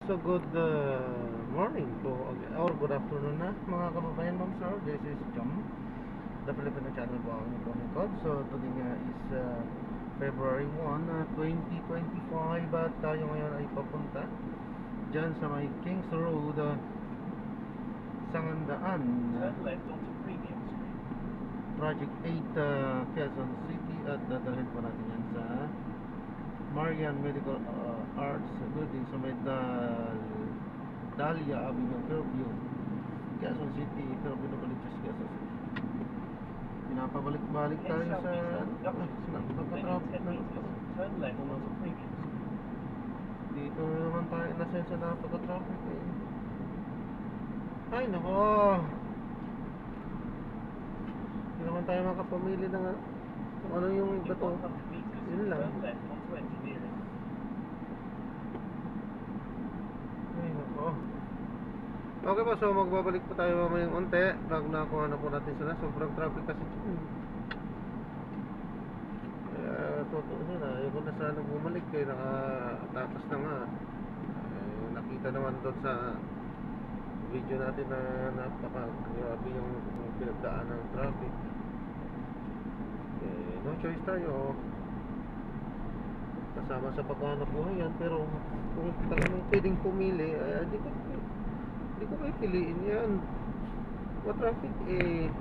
So good morning po or good afternoon na mga kababayan, ma'am sir. This is Jom, the Filipino channel po ang inyong lingkod. So today nga is February 1, 2025 at tayo ngayon ay papunta dyan sa may Kings Road, Sangandaan, Turn left onto Premium Street. Project 8, Quezon City, at dadalhin po natin yan sa Marian Medical Arts Building sa may Dahlia Avenue, Fairview, Quezon City, Filipino Colleges, Quezon City. Pinapabalik-balik tayo sa pagka-traffic na Turn left onto Premium Street. dito naman tayo nasensa na pagka-traffic eh. Ay nako, hindi naman tayo makapamili ng kung ano yung iba to. Yun lang. Turn left onto Engineering. Ay nako. Okay po, so magbabalik po tayo mamayang unti bago na kung ano po natin sila. Sobrang traffic kasi dyan. Kaya totoo na, ayoko na sana bumalik kaya nakatakas na nga. Nakita naman doon sa video natin na napaka-grabe yung pinagdaan ng traffic. No choice tayo. Kasama sa paghahanap buhay yan, pero kung talagang pwedeng pumili, di ko pipiliin yan. Traffic eh,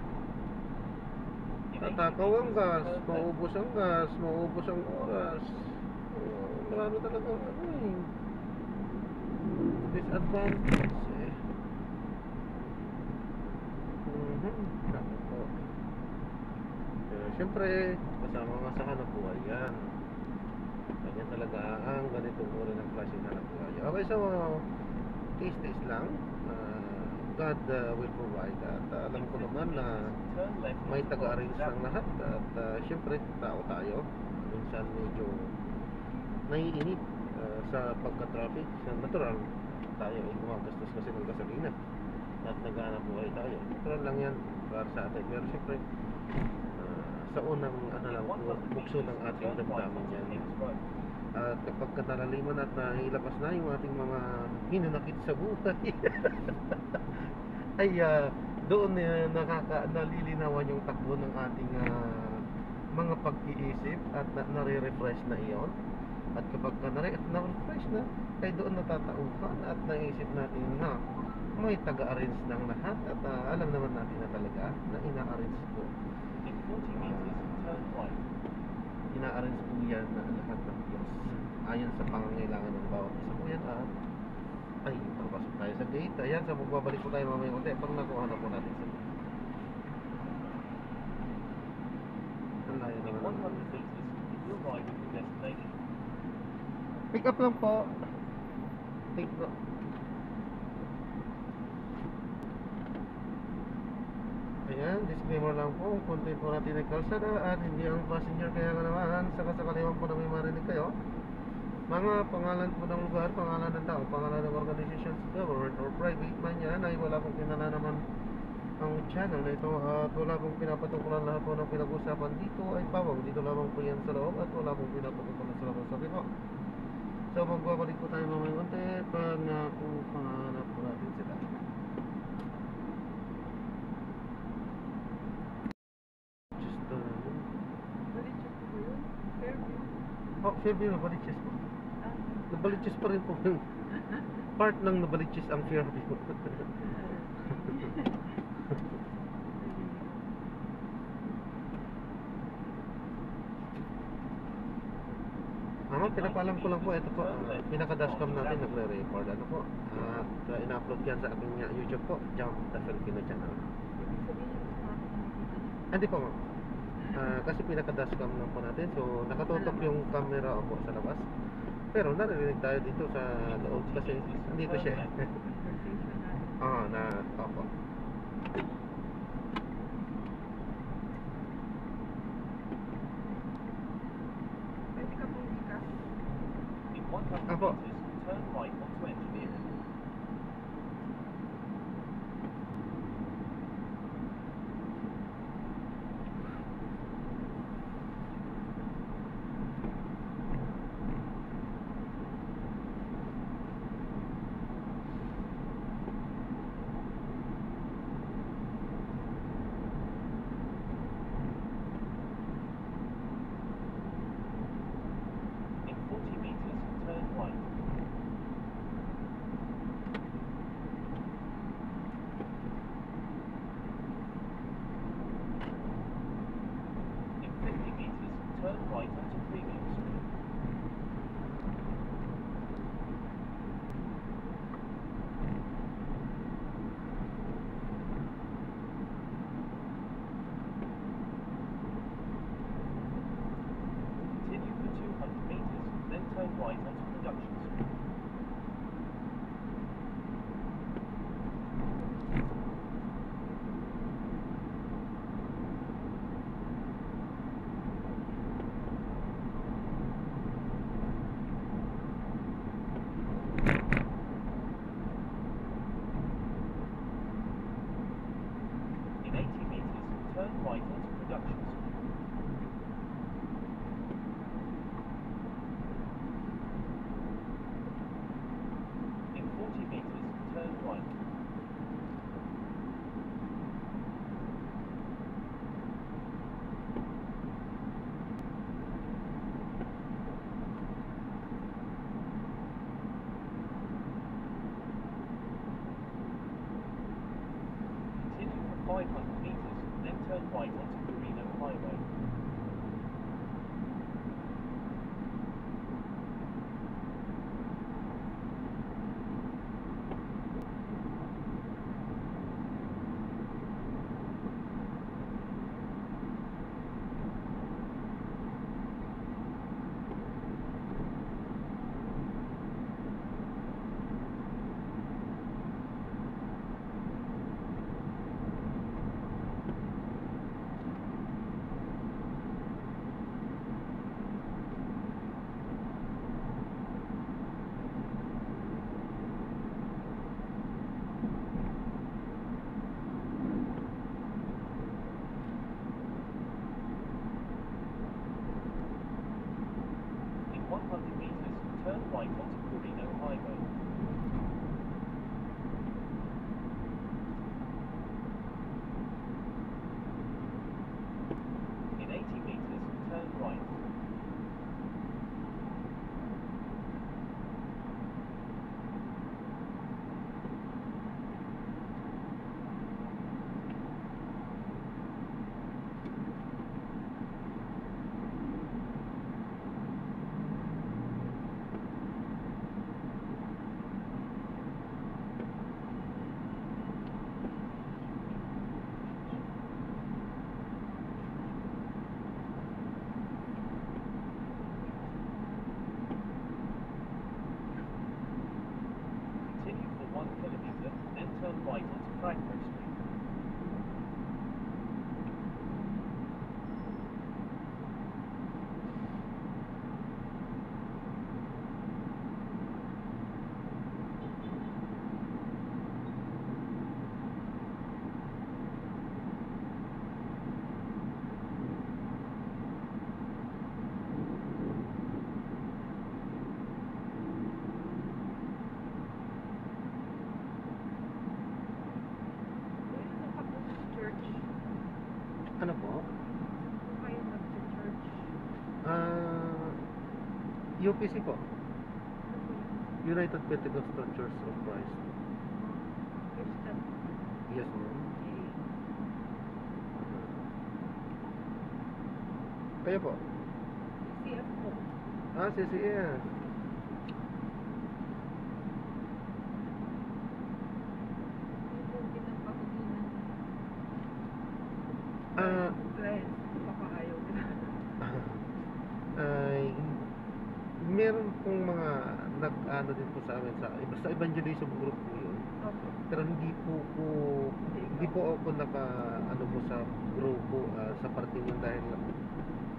tatakaw ang gas, maubos ang gas, maubos ang oras. Marami talagang disadvantage eh. Sabi po. Pero syempre, kasama nga sa hanap buhay yan. Ganyan talaga ang ganitong uri ng klase ng hanap buhay. Okay, so taste lang. God will provide. At alam ko naman na may taga-arrange ng lahat. At syempre, tao tayo. Minsan medyo naiinip sa pagka-traffic. Sa natural, tayo ay gumagastos kasi ng gasolina. At naghahanap buhay tayo. Natural lang yan para sa atin. Pero syempre, sa unang bukso ng ating damdamin yan. At kapag katalaliman at nailabas na yung ating mga hinanakit sa buhay ay doon nalilinawan yung takbo ng ating mga pag-iisip at nare-refresh na iyon. At kapag na-refresh na, ay doon natatauhan at naisip natin na may taga-arrange ng lahat. At alam naman natin na talaga na ina-arrange po. In 40 meters, turn right. Ina-arrange po yan na lahat ng Diyos ayon sa pangangailangan ng bawat isa po yan. Ay, papasok tayo sa gate. Ayan, sa magbabalik po tayo mamaya ulit pag nakuha na po natin sa gate. Ang layo In naman 100 meters, you arrive at your destination. pick up lang po. Take po. Ayan, disclaimer lang po, content po natin ng kalsada at hindi ang passenger. Kaya nga naman, sakasakaliwan po na may marinig kayo, mga pangalan po ng lugar, pangalan ng tao, pangalan ng organizations, government or private man yan, ay wala pong kinala naman ang channel na ito. At wala pong pinapatukulan. Lahat po ng pinag-usapan dito ay pawang dito lamang po yan sa loob. At wala pong pinapatukulan sa labas. Sabi po, so magbabalik po tayo mamaya konti pag nakuhanap po natin sila. Fairview, Nabaliches po. Nabaliches pa rin po. Part ng Nabaliches ang Fairview. Pinapalam ko lang po, ito po, pinaka-dashcam natin, nagre-record, ano po, at ina-upload yan sa aking YouTube po, Jump the Filipino channel. Hindi po ma'am, kasi pinaka-dashcam lang po natin, so nakatutok yung camera po sa labas, pero narinig tayo dito sa loob kasi nandito siya. Opo. In 100 Apo. meters, turn right onto Engineering. right. Continue for 500 meters, then turn right onto Carino Highway. In 100 meters, turn right onto Carino Highway. In 80 meters, turn right. Continue for 1 kilometer, then turn right onto Franco Street. Church. Ano po? Kayo nag-church. UPC po. United Pentecostal Church of Christ. Christian. Yes, ma'am. Kayo po? CF po. CCS. Yung po pinagpakulinan. Ah, Friends. Baka ayaw nila. ay meron pong mga nag-ano din po sa amin sa evangelism group po yun. Opo. Pero hindi po ako naka ano po sa grupo sa parte yun dahil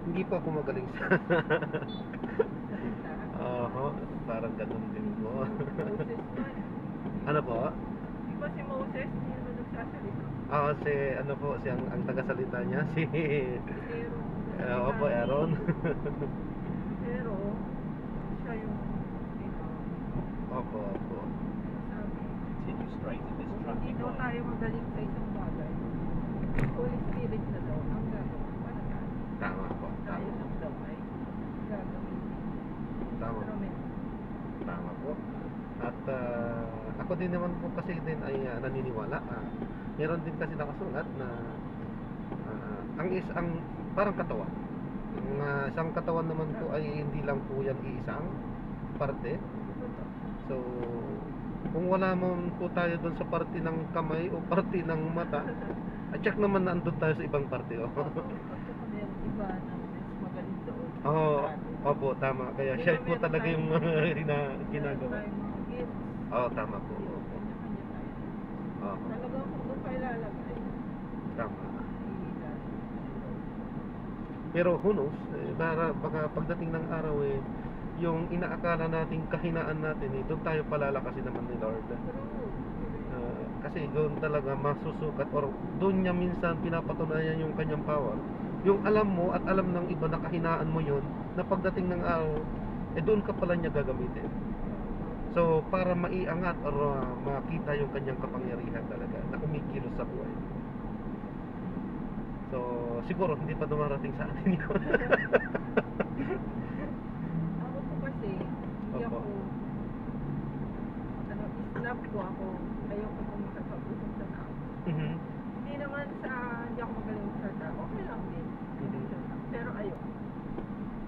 hindi po ako magaling sa Salita. parang ganun din po. Moses man. Ano po? Di ba si Moses? Hindi naman nagsasalita. Si ano po, ang tagasalita niya si Aaron. opo, Aaron. Pero, siya yung Opo. sabi. Continue straight in this Kung traffic hindi daw light. tayo magaling sa isang bagay, Holy Spirit na daw ang gagawin para sa atin. Tama po. Tayo lang daw ay gagawin. Tama. Instrument. Tama po. At ako din naman po kasi din ay naniniwala. Meron din kasi nakasulat na ang parang katawan. Ang isang katawan naman po ay hindi lang po yan iisang parte. So, kung wala mo po tayo doon sa parte ng kamay o parte ng mata, check naman na andun tayo sa ibang parte. Oh. At saka meron iba na mas magaling doon. Oo, sa atin. opo, tama. Kaya siya po talaga yung ginagawa. Meron tayong mga gifts. Oo, tama po. Yun, kanya-kanya tayo. Oo, Talagang kung doon pa ilalagay, tama. iilan. Pero who knows, baka pagdating ng araw yung inaakala nating kahinaan natin doon tayo palalakasin naman ni Lord. True. Kasi doon talaga masusukat or doon niya minsan pinapatunayan yung kanyang power. Yung alam mo at alam ng iba na kahinaan mo yun, na pagdating ng araw, doon ka pala niya gagamitin. So, para maiangat or makita yung kanyang kapangyarihan talaga na kumikilos sa buhay. So, siguro hindi pa dumarating sa atin yun. Ako po kasi, hindi Opo. ako, snap po ako. Ayoko po makapag-usap sa tao. Mhm. Hindi naman sa, hindi ako magaling sa tao. Okay lang din. Pero ayoko.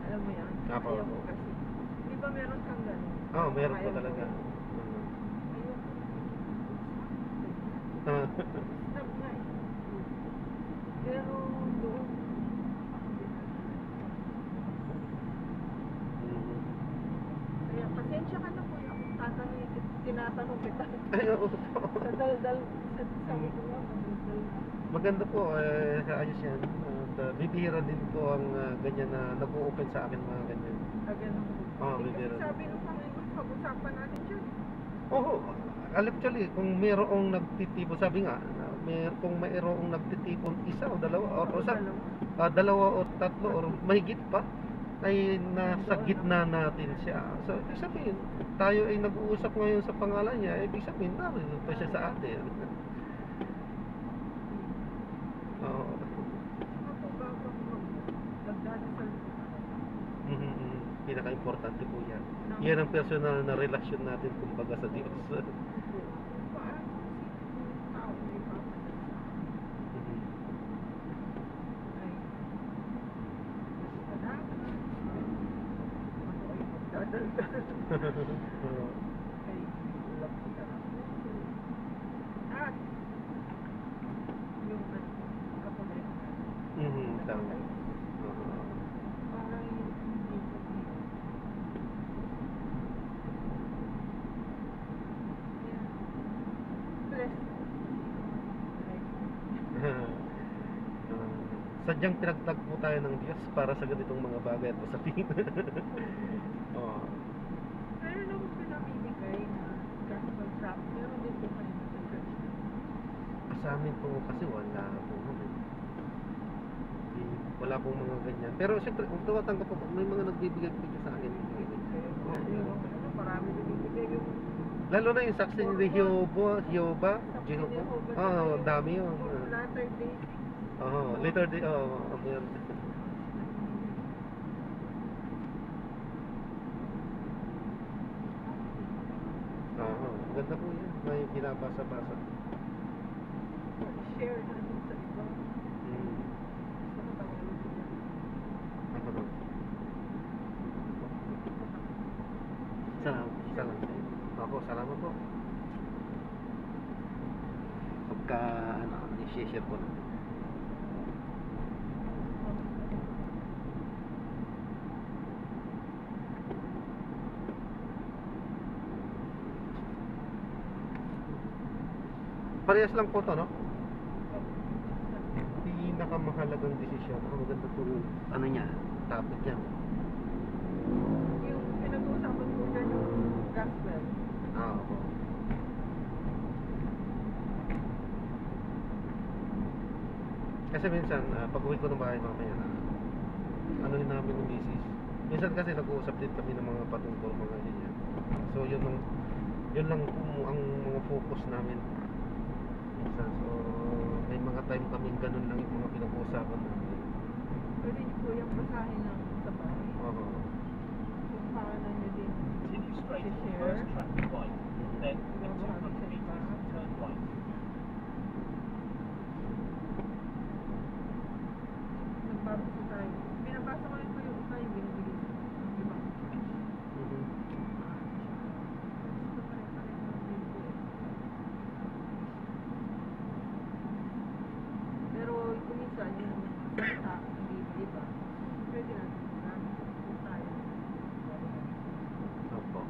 Alam mo yan? Apo, Ayoko apo. kasi. Di ba meron kang gano'n? Oh, meron po Ayaw ko. talaga. Ayoko. Ah. Snap nga eh. Pero doon, Mhm. kaya pasensya ka na po yung tatanungin, tinatanong kita. Ay, oo. Sa daldal, sabi ko nga, madaldal na. Maganda po, ayos yan. At bibihira din po ang ganyan na nag-o-open sa akin mga ganyan. Ganun po. Oo, Kasi bibira. sabi nung Panginoon, pag-usapan natin siya. Oo, actually, kung mayroong nagtitipon, sabi nga, kung mayroong nagtitipon isa o dalawa, o dalawa o tatlo, or mahigit pa, ay nasa gitna natin siya. So, ibig sabihin, tayo ay nag-uusap ngayon sa pangalan niya, ibig sabihin, narito pa siya sa atin. Oo. Ako bago magdadasal ko. Pinaka-importante po yan. Yan ang personal na relasyon natin kumbaga sa Diyos. Paano si tao may papadala sa akin? Ay, basta dapat. Ako ay magdadaldal. Ay, ulap ko na lang. At, yung kapatid. Tama. Parang hindi ko bless. Sadyang pinagtagpo tayo ng Diyos para sa ganitong mga bagay at usapin. Oo. Pero nung pinamimigay na gospel tract, meron din po kayo sa church. Sa amin po kasi wala po. Wala pong mga ganyan. Pero siyempre, kung tumatanggap po, may mga nagbibigay sa akin. Ano, marami binibigay yung Lalo na yung saksi ni Jehovah. Jehovah, Oo, dami yun. Latter Day. Oo, later day, meron. Oo, ganda po yan. May binabasa-basa. Share natin sa iba. Mm. Sa katawalog niya. Ako ba? Salamat. Ako, salamat po. Pagka, i-share ko na. Parehas lang po to, no? Pinakamahalagang desisyon. Ang maganda po yung, ano niya, topic yan. Yung pinag-uusapan ko dyan yung gospel. Oo. Kasi minsan, pag uwi ko ng bahay mamaya, ano yun namin ng misis. Minsan kasi nag-uusap din kami ng mga patungkol, mga ganyan. So yun lang po ang mga focus namin. Minsan, so may mga time kaming ganun lang yung mga pinag-uusapan namin. Pwede niyo po yung basahin ng sa bahay. Oo. Kung paano niyo din Continue straight on the share. first track right, then in Babasahin 200 sa iba. meters, turn right. Nagbabasa tayo. Binabasa ko rin po yung iba yung binibigay sa ibang church. Mhm. Gusto pa rin ng Biblia. Pero kung minsan yung salita ng Biblia ba, pwede natin magamit kung tayo. Opo.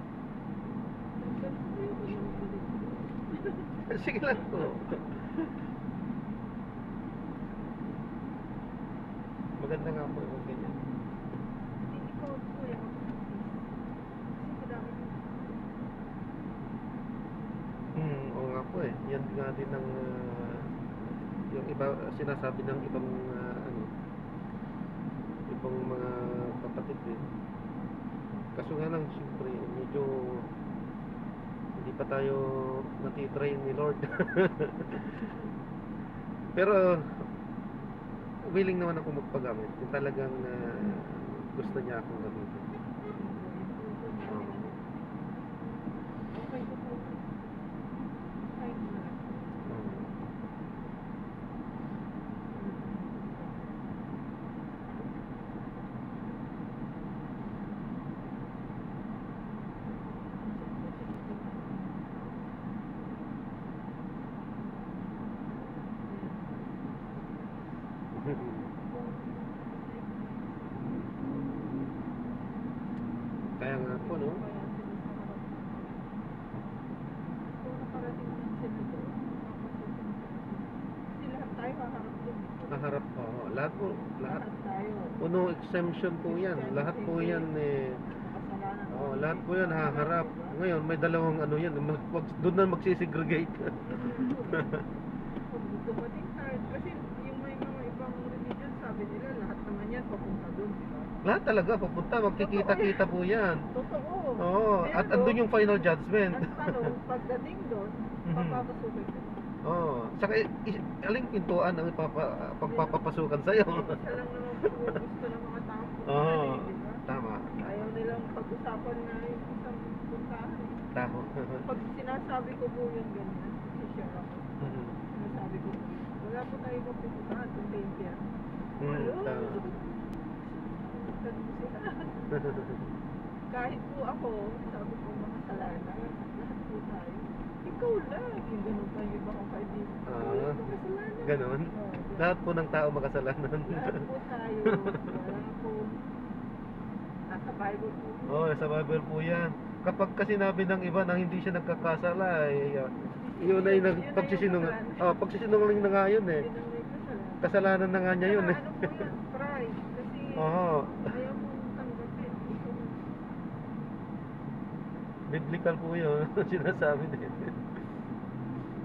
Ayoko yung ulit. Sige lang po. Maganda nga po yung ganyan. Hindi ko po yung kasi madami Oo nga po eh. Yan nga din ang yung iba sinasabi ng ibang ibang mga kapatid din. Kaso nga lang siyempre medyo pa tayo matitrain ni Lord. Pero willing naman ako magpagamit kung talagang gusto niya akong gamitin. Oo. Okay ko po. Kahit na. Oo. Kaya nga po, no? Kung nakarating lang sila doon, kasi lahat tayo haharap doon. Naharap po. Lahat po, lahat. Lahat tayo. Puno exemption po yan. Lahat po yan Makasalanan. oh, lahat po yan haharap. Ngayon, may dalawang ano yan. Doon na magsisegregate. Pag dumating tayo, kasi yung may mga ibang religion, sabi nila, lahat naman yan papunta doon, di ba? Lahat talaga papunta. Magkikita-kita po yan. Totoo. Oo. At Pero, andun yung final judgment. ang tanong, pagdating doon, papapasukin ka. Oo. Saka aling pintuan ang pagpapapasukan sa'yo. Isa lang naman po gusto ng mga tao. Oo. Di ba? Tama. Ayaw nilang pag-usapan na yung isang puntahan. Tama. Pag sinasabi ko po yung ganyan, i-share ako. Sinasabi ko, wala po tayo mapupuntahan kung danger. Tama. Ganun sila. Kahit po ako, sabi ko makasalanan, lahat po tayo. Ikaw lang, yung ganun pa yung iba kong kaibigan. Ikaw lang makasalanan. Ganon. Oo, Lahat po ng tao makasalanan. lahat po tayo. Wala po. Nasa Bible po. Oo, sa Bible po yan. Kapag kasi sinabi ng iba na hindi siya nagkakasala, yun ay pagsisinungaling. Pagsisinungaling na nga yun eh. Yun ang may kasalanan. Kasalanan na nga niya yun eh. Ano po yun? Pride. Kasi Oo. ayaw mong tanggapin. Biblical po yun. Sinasabi din.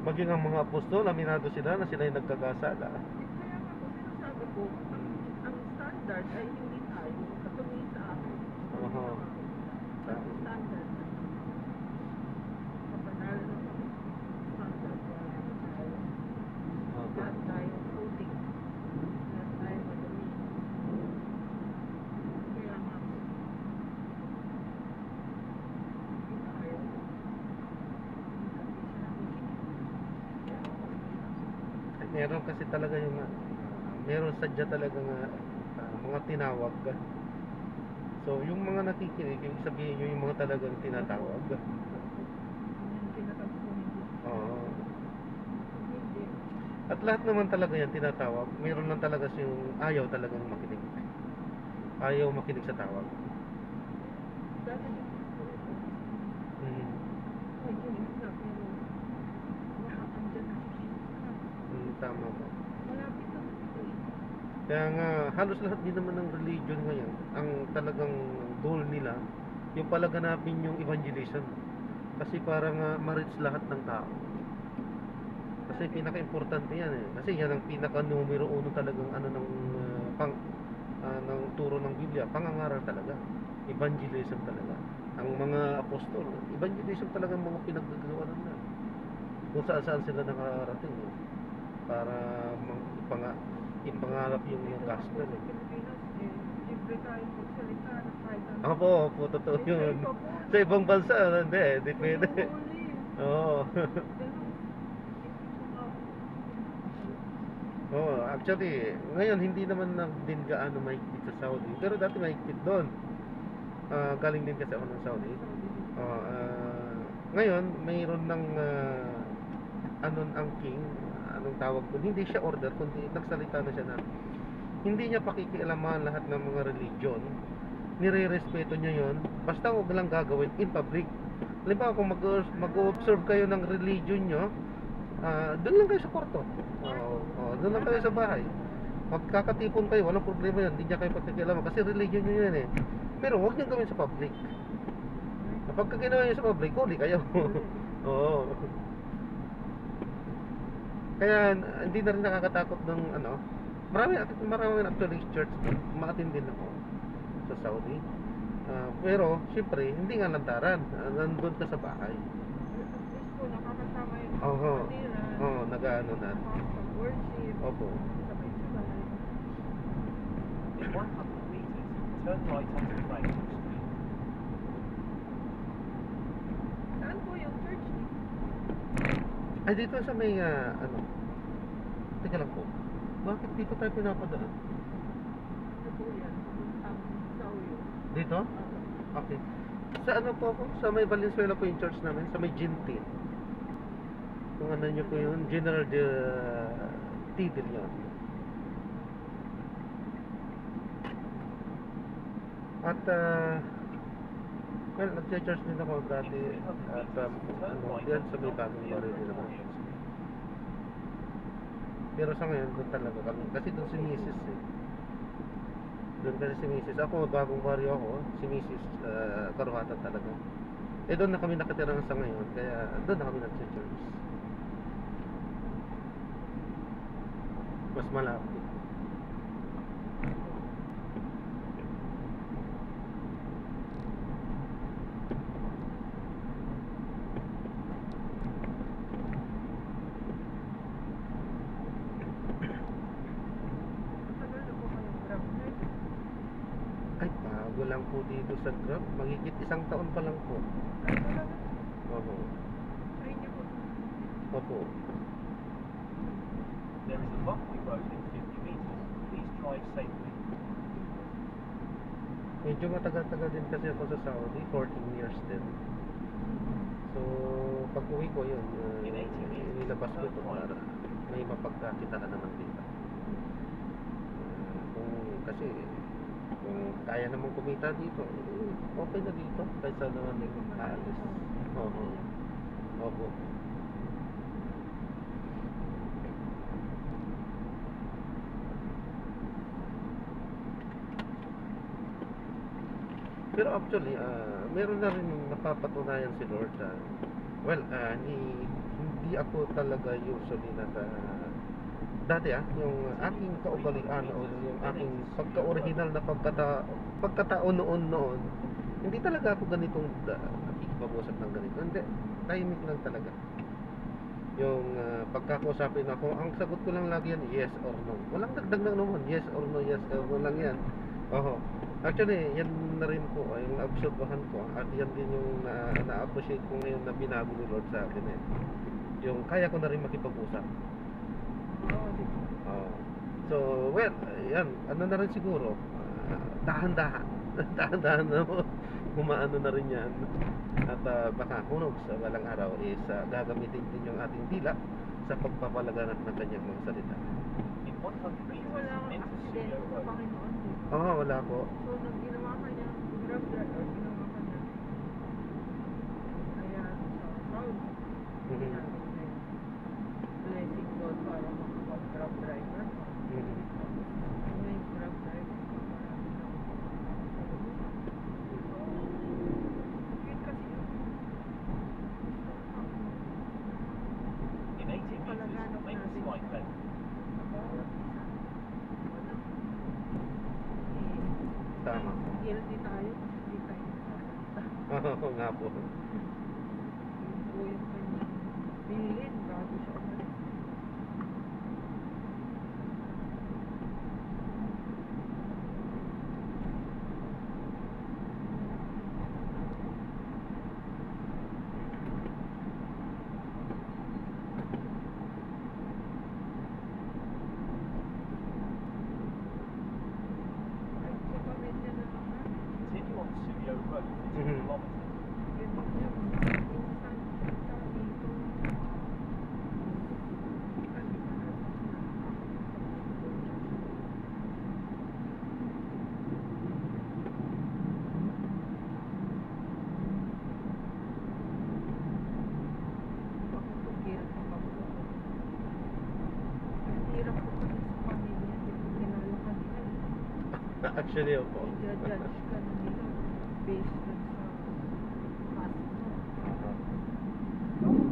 Maging ang mga apostol, aminado sila na sila ay nagkakasala. Kaya nga po, sinasabi ko, ang standard ay hindi tayo katumingin sa akin. Oo. Ang standard. Kapanalo ng standard. Wala na tayo. Lahat tayo voting. Lahat tayo madami. Kaya nga po. Hindi tayo. Meron kasi talaga yung meron sadya talaga mga tinawag. So yung mga nakikinig, yung sabihin nyo yung mga talagang tinatawag. Yung tinatawag ko hindi. Oo. Hindi. At lahat naman talaga yan tinatawag. Meron lang talaga yung ayaw talagang makinig. Ayaw makinig sa tawag. Dati din po ito. Mm. Ay, yun na, pero baka andyan na si Jesus na. Tama po. Malapit na ito eh. Kaya nga halos lahat din naman ng religion ngayon, ang talagang goal nila, yung palaganapin yung evangelism. Kasi parang ma-reach lahat ng tao. Kasi pinaka-importante yan eh. Kasi yan ang pinaka-numero uno talagang ano ng ng turo ng Biblia, pangangaral talaga. Evangelism talaga. Ang mga apostol, evangelism talaga ang mga pinaggagawa nila. Kung saan sila nakarating eh. Para ipangarap yung gospel Sa eh. Pilipinas, libre tayo magsalita ng kahit ano. Opo, totoo yun. Sa ibang bansa, hindi eh, depende. Oo. Oo, actually, ngayon hindi naman din gaano mahigpit sa Saudi. Pero dati mahigpit doon. Galing din kasi ako ng Saudi. Ngayon, mayroon ng ang king, anong tawag doon, hindi siya order, kundi nagsalita na siya na hindi niya pakikialaman lahat ng mga religion, nire-respeto niya yon, basta huwag lang gagawin in public. Halimbawa kung mag-observe kayo ng religion nyo, doon lang kayo sa kwarto, doon lang kayo sa bahay, magkakatipon kayo, walang problema yan, hindi niya kayo pakikialaman kasi religion nyo yan eh. Pero huwag niyo gawin sa public. Kapag ginawa niyo sa public, huli kayo. Oo. Kaya hindi na rin nakakatakot ng ano. Marami actually church maatin din ako sa Saudi. Pero siyempre hindi nga lantaran. Nandun ka sa bahay. po, nakakasama yung Oho. kapatiran. Oo, nag-ano na. Nakakapag-worship. Opo. Sabay-sabay. In 100 meters, turn right onto Franklin Street. Saan po yung church niyo? Ay, dito sa may, ano. Teka lang po. Bakit dito tayo pinapadaan? Ano po yan? Ang Sauyo. Dito? Okay. Sa ano po ako? Sa may Valenzuela po yung church namin. Sa may Ginty. Kung ano nyo po yun. General de Tidil yun. At, well, nag-church din ako dati. At, ano, yan sa may bagong barrio din naman. Pero sa ngayon, doon talaga kami. Kasi doon si Mrs. eh. Doon kasi si Mrs. Ako, bagong barrio ako. Si Mrs. Karuhatan talaga. Eh, doon na kami nakatira sa ngayon. Kaya, doon na kami nag-church. Mas malapit. Matagal na po kayong grab drive. Ay, bago lang po dito sa Grab. Magigit 1 taon pa lang po. Ay, talaga. Opo. Try niyo po. Opo. There is a bumpy road in 50 meters. Please drive safely. Medyo matagal-tagal din kasi ako sa Saudi. 14 years din. So, pag uwi ko yun, inilabas ko ito para may mapagkakitaan naman dito. Kasi, kung kaya naman kumita dito, okay na dito. Kaysa naman aalis. Opo. Opo. Pero actually, meron na rin napapatunayan si Lord. Well, hindi ako talaga usually dati yung aking kaugalian o yung aking pagka-original na pagkatao noon, hindi talaga ako ganitong nakikipag-usap ng ganito. Hindi, tahimik lang talaga. Yung pagkakausapin ako, ang sagot ko lang lagi yan, yes or no. Walang dagdag na naman, yes or no lang yan. Oho. Actually, yan na rin po yung obserbahan ko at yan din yung na-appreciate ko ngayon na binago ni Lord sa akin eh. Yung kaya ko na rin makipag-usap. Oo, di ba? So, well, yan, ano na rin siguro, dahan-dahan. Dahan-dahan na po. Umaano na rin yan. At baka kunog sa walang araw is gagamitin din yung ating dila sa pagpapalaganap ng kanyang mga salita. In 100 Kasi meters, wala kang enter aksidente Studio sa Road. Panginoon, di ba? Oo, wala po. So, nag ginawa ka niya, grab drive, or ginawa ka niya. Kaya, sa proud. Hindi Mhm. natin may blessing God para makapag-grab driver. Mhm. May grab driver ka para Yun kasi yun. In 80 meters, make a slight left. Bawat isa. Wala. Tama. Guilty tayo. Hindi tayo nagsasalita. Oo nga po. Yun po yung kanyang bilin bago siya umalis. Ay, sa pamilya na lang namin. Continue on Studio Road for 2 Mhm. kilometers. Ganun yun. Minsan, sa dito. Ako po, guilty pa po. Ang hirap po kasi sa pamilya. Hindi ko kilala kanila. Actually, opo. I-judge ka na nila based dun sa past mo.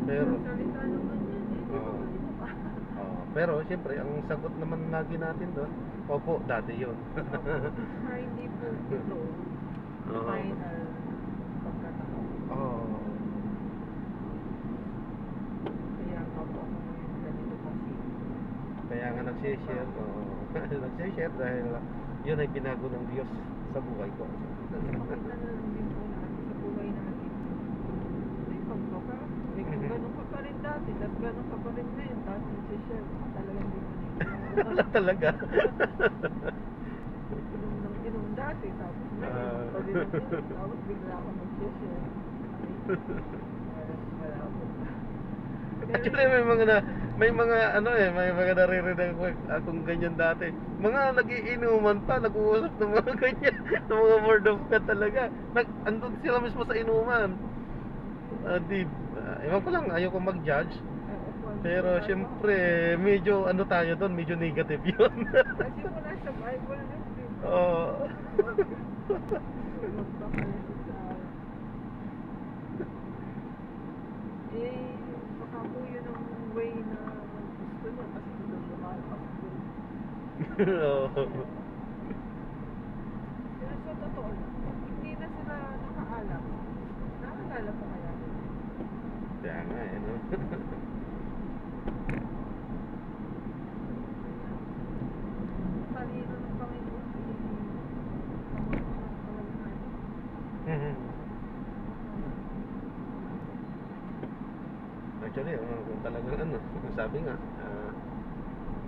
Pero, Salita naman yan eh. Di ba Oo. kanina pa? pero siyempre, ang sagot naman lagi natin doon, opo, dati yun. Na hindi po ito Oo. final pagkatao. Oo. Kaya nga nagsishare, nagsishare dahil yun ay binago ng Diyos sa buhay ko. Makita na lang din po natin sa buhay natin. Ay, pagpapa. Ay, kung ganun ka pa rin dati, tapos ganun ka pa rin ngayon, tapos nagsishare, talagang di mo Wala talaga. Inom ng inom dati, tapos ngayon, pa rin ng inom, tapos bigla ako nagsishare. Ay, wala po. Actually, may mga ano may mga naririnig akong ganyan dati. Mga nagiinuman pa, nag-uusap ng mga ganyan, ng mga word of God talaga. Andun sila mismo sa inuman. Ewan ko lang, ayaw ko mag-judge. Pero syempre, medyo ano tayo doon, medyo negative yun. Kasi wala sa Bible yun, di ba? Oo. Magpapalito sa... baka po yun ang way na gusto mo kasi doon lumalpas doon. Oo. Pero sa totoo lang, hindi na sila nakaalam. Nakaalala pa kaya? Kaya nga no? Talino ng Panginoon, Actually, kung talagang ano, sabi nga,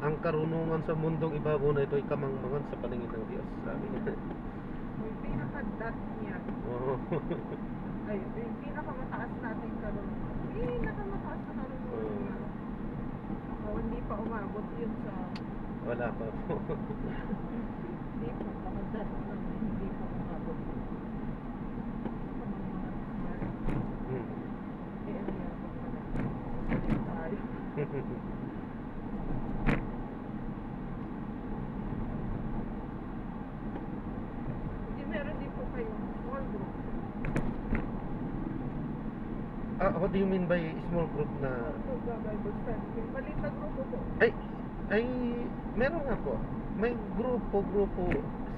ang karunungan sa mundong ibabaw na ito ay kamangmangan sa paningin ng Diyos, sabi niya. May pinaka-dot niya. Oo. Ay, yung pinakamataas natin karunungan. Pinakamataas na karunungan niya. Hindi pa umabot yun sa... Wala pa po. Hindi pa, pakadat lang. Hindi pa umabot. Eh, ano yan? Tayo. Hindi, meron din po kayong small group. What do you mean by small group na... Bible study. Maliit na grupo po. Ay, meron nga po. May grupo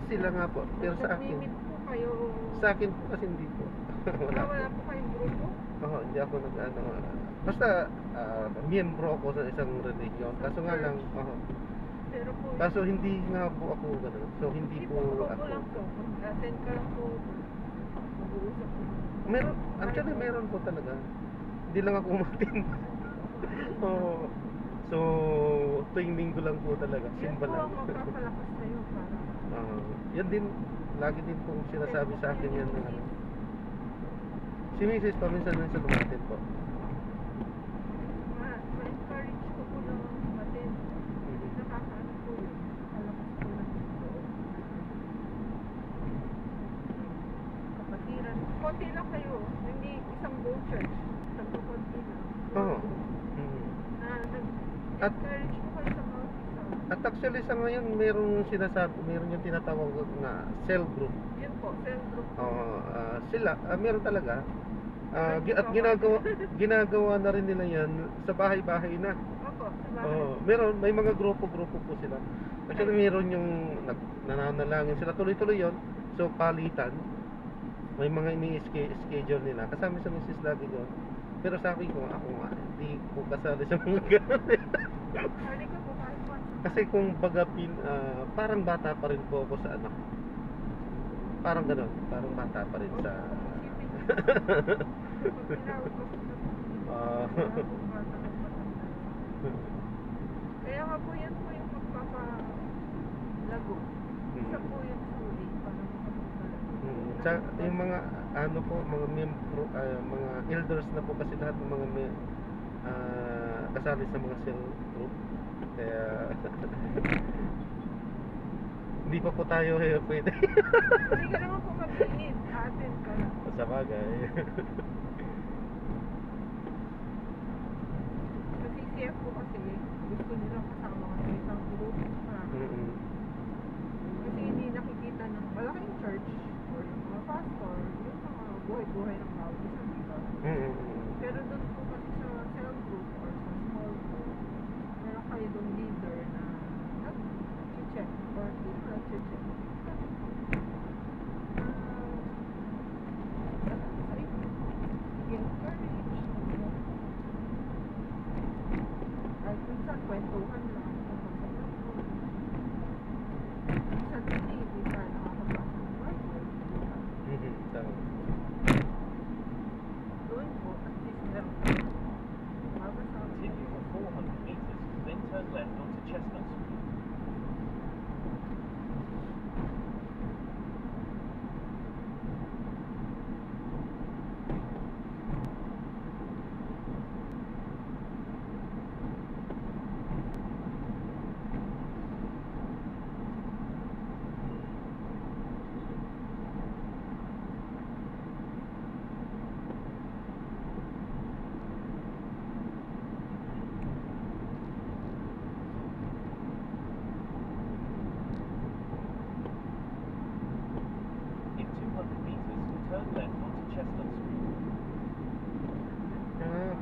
sila nga po. Pero sa akin, Nag-limit po kayo. sa akin po kasi hindi po. Wala po kayong grupo? Oo, hindi ako nag-ano. Basta, miyembro ako sa isang religion. Kaso nga lang, Pero po, kaso hindi nga po ako gano'n. So, hindi po grupo ako. lang po. Mag-attend ka lang po. Mag-uusap po. Meron, actually meron po talaga. Hindi lang ako umatin. Oo. So, tuwing linggo lang po talaga. Yan Simba po lang. ang magpapalakas sa'yo para... Yan din, lagi din po sinasabi sa akin yan. Si Mrs. po, minsan umatin po. Ma-encourage ko po na attend. Nakakaano po yun. Palakas po ng loob. Kapatiran. Konti lang kayo. Hindi isang go church. Isang konti lang. Oo. Na nag-encourage ko kayo sa mga isa. At actually sa ngayon, meron yung tinatawag na cell group. Yun po, cell group. Meron talaga. At ginagawa na rin nila yan sa bahay-bahay na. Opo, sa bahay. Meron, may mga grupo-grupo po sila. Actually meron yung nananalangin sila, tuloy-tuloy yon. So palitan. May mga ini-schedule nila. Kasama sa Mrs. lagi doon. Pero sabi ko, ako nga, hindi ko kasali sa mga gano'n. Hali ko po kahit once. Kasi kung parang bata pa rin po ako sa anak. Parang gano'n, parang bata pa rin sa... Kaya nga po yan po yung magpapalago. Isa po yung suli para makapagpalago. Yung mga mga membro, mga elders na po kasi lahat ng mga kasali sa mga cell group. Kaya hindi pa po tayo pwede. Hindi ka naman po mag-iin. A-attend ka lang. Sa bagay. Kasi CF po kasi gusto nila kasama ka sa isang group. Kasi hindi nakikita ng malaking church or yung mga pastor, yung mga buhay-buhay ng bawat isang iba. Pero doon po kasi sa cell group or sa small group, meron kayo doon leader na nag-check or hindi na nag-check. Kahit minsan kwentuhan lang.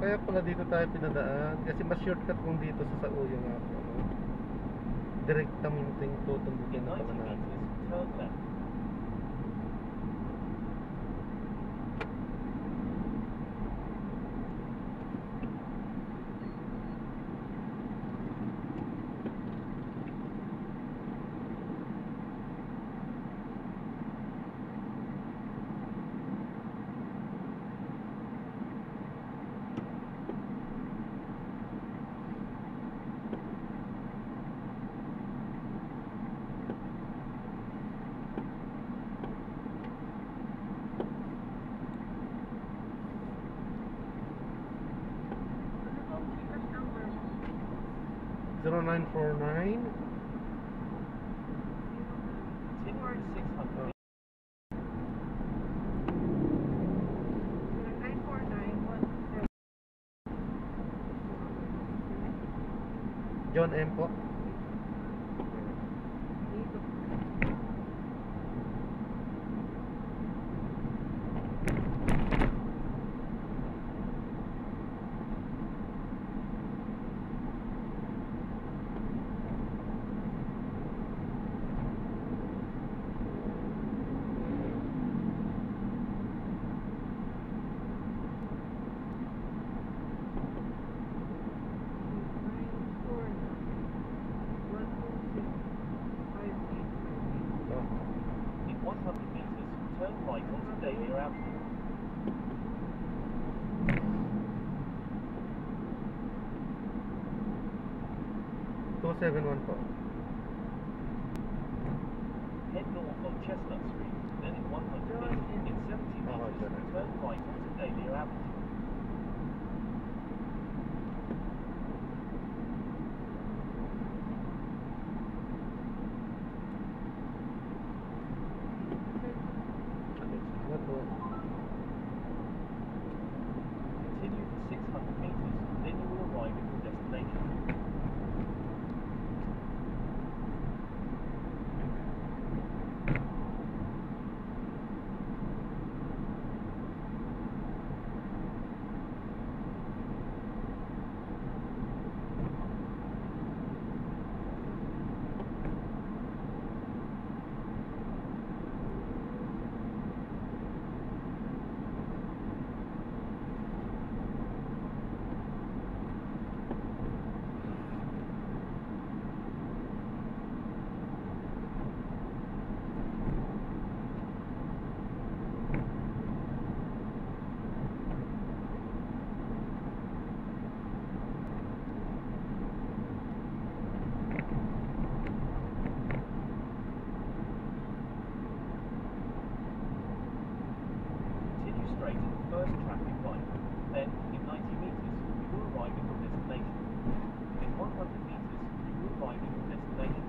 Kaya pala dito tayo pinadaan. Kasi mas shortcut kung dito sa Sauyo nga po. No? Direktamente tutundukin In na 90 pala natin. meters, turn left. Ano ba ang Gcash number mo? 0949 Continue to 600 meters. 949-127. John M po. Dito. In 100 meters, turn right onto Dahlia Avenue. Oh, 271 po. Head north on Chestnut Street, then in 100 meters, in 70 Oh, meters, good. turn right onto Dahlia Avenue. Salamat po. Continue for 600 meters, then you will arrive at your destination. Continue straight at the first traffic light. Then, in 90 meters, you will arrive at your destination. In 100 meters, you will arrive at your destination.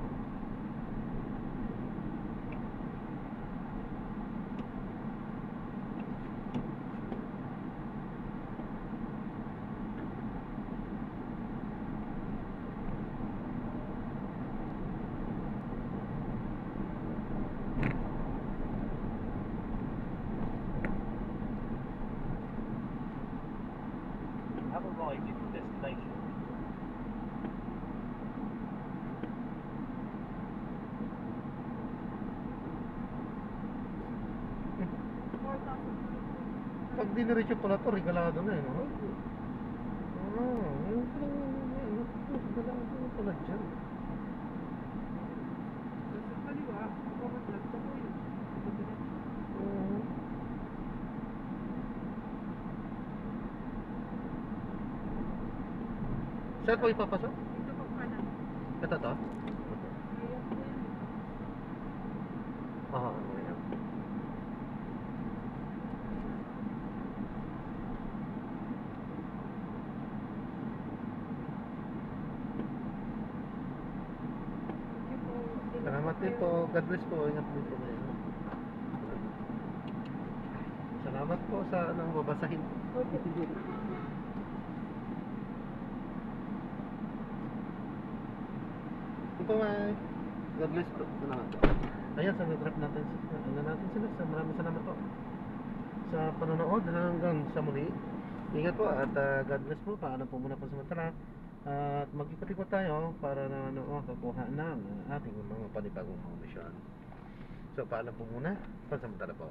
You have arrived at your destination. Pag diniretso pala to, regalado na eh, no? Yung regalado pala dyan. Sa kaliwa, ako maglagta ko yun. Oo. Saan po ipapasok? Dito pa kanan. Ito to? Kaya ko yan. Oo, ayan. Thank you po. Salamat din po. God bless po. Ingat din po kayo. Salamat po sa anong babasahin. Ito po, may God bless po. Salamat po. Ayan, sa drop natin. Ano natin sila. Maraming salamat po sa panonood hanggang sa muli. Ingat po at God bless po. Paalam po muna po samantala. At mag-ikot-ikot tayo para na kakuha ng ating mga panibagong mission. So paalam po muna. Pansamantala po.